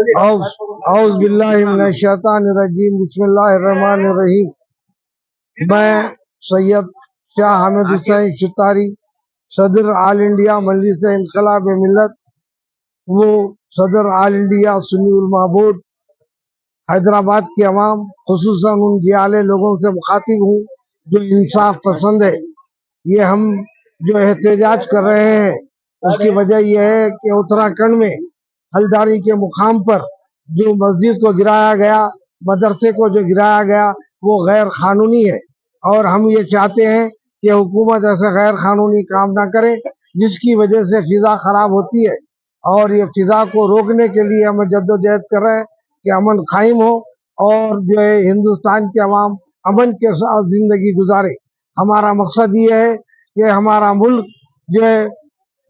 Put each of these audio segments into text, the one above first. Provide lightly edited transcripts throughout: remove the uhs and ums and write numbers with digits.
औज़ बिल्लाहि मिनश शैतानिर रजीम, बिस्मिल्लाहिर रहमानिर रहीम। मैं सैयद शाह हामिद हुसैन शितारी, सदर ऑल इंडिया मजलिस इनकलाब मिल्लत, वो सदर ऑल इंडिया सुन्नी उलमा बोर्ड हैदराबाद के अवाम, खुसूसन उन जियाले लोगों से मुखातिब हूँ जो इंसाफ पसंद है। ये हम जो एहतजाज कर रहे हैं उसकी वजह यह है कि उत्तराखंड में हल्द्वानी के मुकाम पर जो मस्जिद को गिराया गया, मदरसे को जो गिराया गया, वो गैर कानूनी है। और हम ये चाहते हैं कि हुकूमत ऐसे गैर कानूनी काम ना करे जिसकी वजह से फिजा खराब होती है। और ये फिजा को रोकने के लिए हम जद्दोजहद कर रहे हैं कि अमन कायम हो और जो है हिंदुस्तान के अवाम अमन के साथ जिंदगी गुजारे। हमारा मकसद ये है कि हमारा मुल्क जो है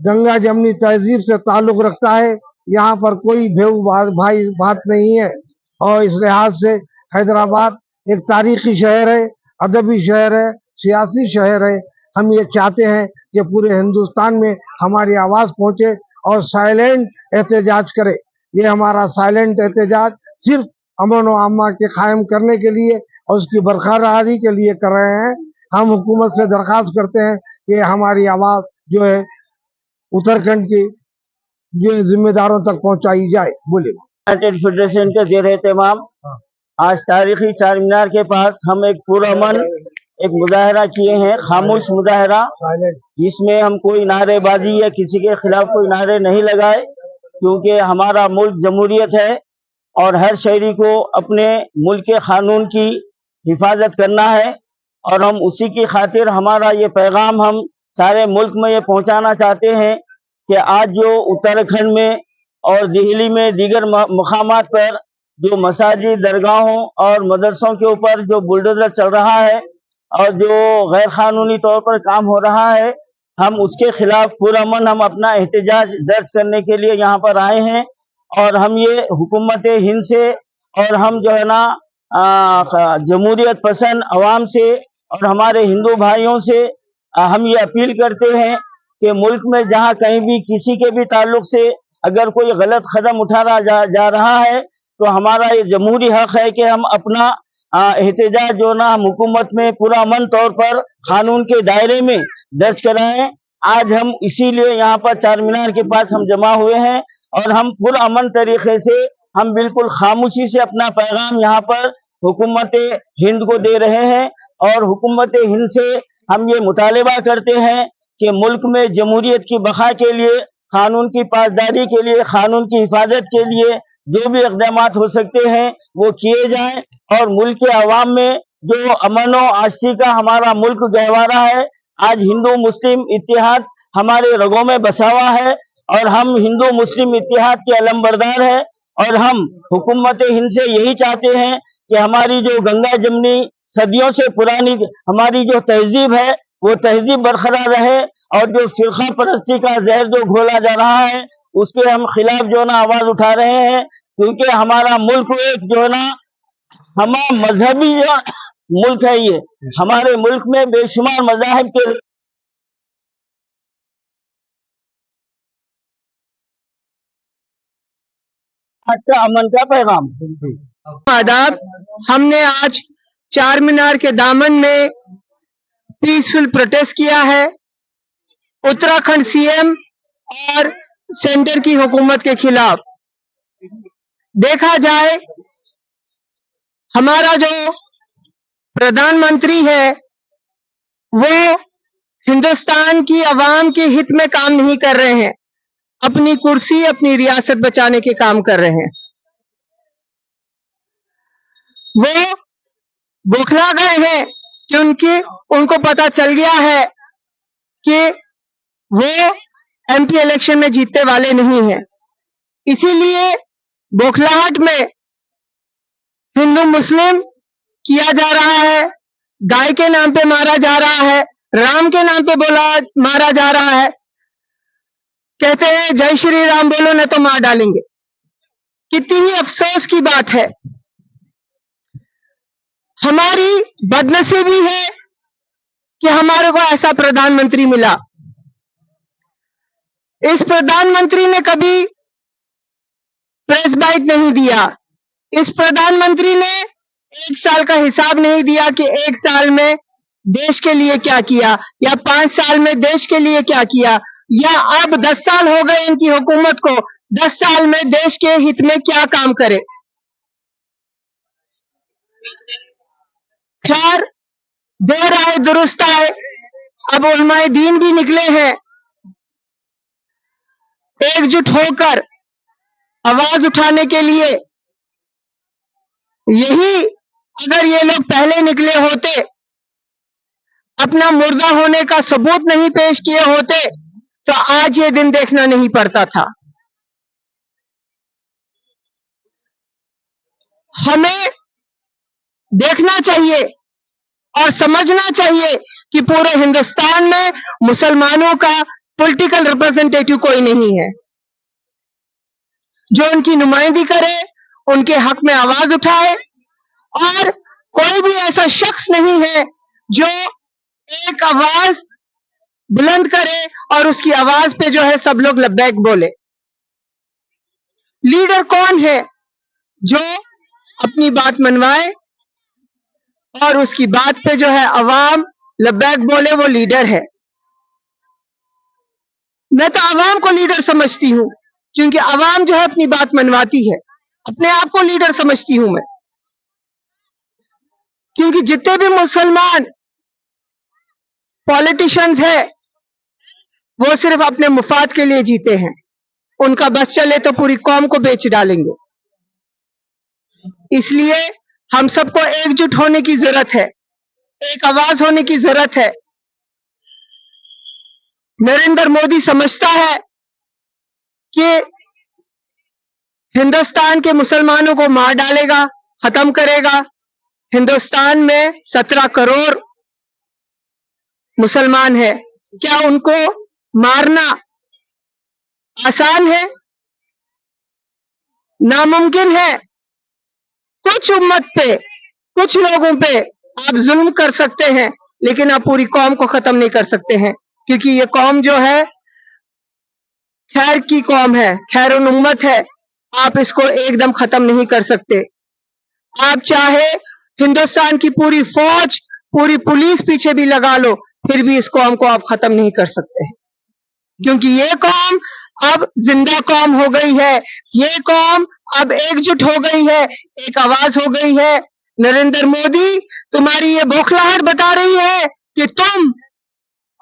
गंगा जमनी तहजीब से ताल्लुक़ रखता है, यहाँ पर कोई भेऊ भाई बात नहीं है। और इस लिहाज से हैदराबाद एक तारीखी शहर है, अदबी शहर है, सियासी शहर है। हम ये चाहते हैं कि पूरे हिंदुस्तान में हमारी आवाज़ पहुँचे और साइलेंट एहतजाज करे। ये हमारा साइलेंट एहतजाज सिर्फ अमन व अम्मा के कायम करने के लिए और उसकी बरकरारी के लिए कर रहे हैं। हम हुकूमत से दरख्वास्त करते हैं कि हमारी आवाज़ जो है उत्तराखंड की जो जिम्मेदारों तक पहुंचाई जाए। बोले यूनाइटेड फेडरेशन के जेर एहतमाम आज तारीखी चार मीनार के पास हम एक पुरअमन एक मुजाहरा किए हैं, खामोश मुजाहरा, जिसमें हम कोई नारेबाजी या किसी के खिलाफ कोई नारे नहीं लगाए, क्योंकि हमारा मुल्क जमहूरियत है और हर शहरी को अपने मुल्क के कानून की हिफाजत करना है। और हम उसी की खातिर हमारा ये पैगाम हम सारे मुल्क में ये पहुंचाना चाहते हैं कि आज जो उत्तराखंड में और दिल्ली में दीगर मकामात पर जो मसाजिद, दरगाहों और मदरसों के ऊपर जो बुलडोजर चल रहा है और जो गैर कानूनी तौर पर काम हो रहा है, हम उसके खिलाफ पुरअमन हम अपना एहतजाज दर्ज करने के लिए यहाँ पर आए हैं। और हम ये हुकूमत हिंद से और हम जो है ना जमहूरियत पसंद अवाम से और हमारे हिंदू भाइयों से हम ये अपील करते हैं कि मुल्क में जहाँ कहीं भी किसी के भी ताल्लुक से अगर कोई गलत कदम उठाया जा रहा है तो हमारा ये जमहूरी हक है कि हम अपना एहतजाज जो ना हम हुकूमत में पूरा अमन तौर पर कानून के दायरे में दर्ज कराएं। आज हम इसीलिए यहाँ पर चार मीनार के पास हम जमा हुए हैं और हम पुर अमन तरीके से हम बिल्कुल खामोशी से अपना पैगाम यहाँ पर हुकूमत हिंद को दे रहे हैं। और हुकूमत हिंद से हम ये मुतालबा करते हैं कि मुल्क में जमहूरियत की बका के लिए, कानून की पासदारी के लिए, कानून की हिफाजत के लिए जो भी इक़दाम हो सकते हैं वो किए जाएं और मुल्क के अवाम में जो अमन व आशी का हमारा मुल्क गहवारा है, आज हिंदू मुस्लिम इत्तेहाद हमारे रगों में बसा हुआ है और हम हिंदू मुस्लिम इत्तेहाद के अलमबरदार है। और हम हुकूमत हिंद से यही चाहते हैं कि हमारी जो गंगा जमनी सदियों से पुरानी हमारी जो तहजीब है वो तहजीब बरकरार रहे और जो फिरका परस्ती का जहर जो घोला जा रहा है उसके हम खिलाफ जो ना आवाज उठा रहे हैं, क्योंकि हमारा मुल्क एक जो ना हमारा मजहबी जो मुल्क है। ये हमारे मुल्क में बेशुमार मज़ाहिब के अच्छा अमन का पैगाम। आदाब। हमने आज चार मीनार के दामन में पीसफुल प्रोटेस्ट किया है उत्तराखंड सीएम और सेंटर की हुकूमत के खिलाफ। देखा जाए हमारा जो प्रधानमंत्री है वो हिंदुस्तान की आवाम के हित में काम नहीं कर रहे हैं, अपनी कुर्सी अपनी रियासत बचाने के काम कर रहे हैं। वो बौखला गए हैं कि उनको पता चल गया है कि वो एमपी इलेक्शन में जीतने वाले नहीं हैं, इसीलिए बौखलाहट में हिंदू मुस्लिम किया जा रहा है, गाय के नाम पे मारा जा रहा है, राम के नाम पे मारा जा रहा है। कहते हैं जय श्री राम बोलो न तो मार डालेंगे। कितनी ही अफसोस की बात है। हमारी बदनसीबी है कि हमारे को ऐसा प्रधानमंत्री मिला। इस प्रधानमंत्री ने कभी प्रेस बाइट नहीं दिया। इस प्रधानमंत्री ने 1 साल का हिसाब नहीं दिया कि 1 साल में देश के लिए क्या किया, या 5 साल में देश के लिए क्या किया, या अब 10 साल हो गए इनकी हुकूमत को, 10 साल में देश के हित में क्या काम करे। खैर, देर आए दुरुस्त आए, अब उलमाए दीन भी निकले हैं एकजुट होकर आवाज उठाने के लिए। यही अगर ये लोग पहले निकले होते, अपना मुर्दा होने का सबूत नहीं पेश किए होते, तो आज ये दिन देखना नहीं पड़ता था। हमें देखना चाहिए और समझना चाहिए कि पूरे हिंदुस्तान में मुसलमानों का पॉलिटिकल रिप्रेजेंटेटिव कोई नहीं है जो उनकी नुमाइंदगी करे, उनके हक में आवाज उठाए, और कोई भी ऐसा शख्स नहीं है जो एक आवाज बुलंद करे और उसकी आवाज पे जो है सब लोग लब्बैक बोले। लीडर कौन है जो अपनी बात मनवाए और उसकी बात पे जो है अवाम लब्बैक बोले, वो लीडर है। मैं तो अवाम को लीडर समझती हूं, क्योंकि अवाम जो है अपनी बात मनवाती है। अपने आप को लीडर समझती हूं मैं, क्योंकि जितने भी मुसलमान पॉलिटिशियंस हैं वो सिर्फ अपने मुफाद के लिए जीते हैं। उनका बस चले तो पूरी कौम को बेच डालेंगे। इसलिए हम सबको एकजुट होने की जरूरत है, एक आवाज होने की जरूरत है। नरेंद्र मोदी समझता है कि हिंदुस्तान के मुसलमानों को मार डालेगा, खत्म करेगा। हिंदुस्तान में 17 करोड़ मुसलमान है, क्या उनको मारना आसान है? नामुमकिन है। कुछ उम्मत पे, कुछ लोगों पे आप जुल्म कर सकते हैं, लेकिन आप पूरी कौम को खत्म नहीं कर सकते हैं, क्योंकि ये कौम जो है खैर की कौम है, खैर उम्मत है। आप इसको एकदम खत्म नहीं कर सकते। आप चाहे हिंदुस्तान की पूरी फौज, पूरी पुलिस पीछे भी लगा लो, फिर भी इस कौम को आप खत्म नहीं कर सकते, क्योंकि ये कौम अब जिंदा कौम हो गई है। ये कौम अब एकजुट हो गई है, एक आवाज हो गई है। नरेंद्र मोदी, तुम्हारी ये बौखलाहट बता रही है कि तुम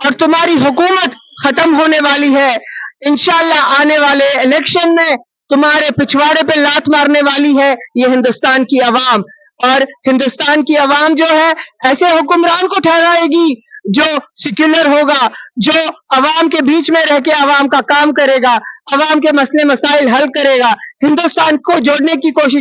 और तुम्हारी हुकूमत खत्म होने वाली है। इंशाअल्लाह आने वाले इलेक्शन में तुम्हारे पिछवाड़े पे लात मारने वाली है ये हिंदुस्तान की आवाम। और हिंदुस्तान की आवाम जो है ऐसे हुक्मरान को ठहराएगी जो सेक्युलर होगा, जो अवाम के बीच में रह के अवाम का काम करेगा, अवाम के मसले मसाइल हल करेगा, हिंदुस्तान को जोड़ने की कोशिश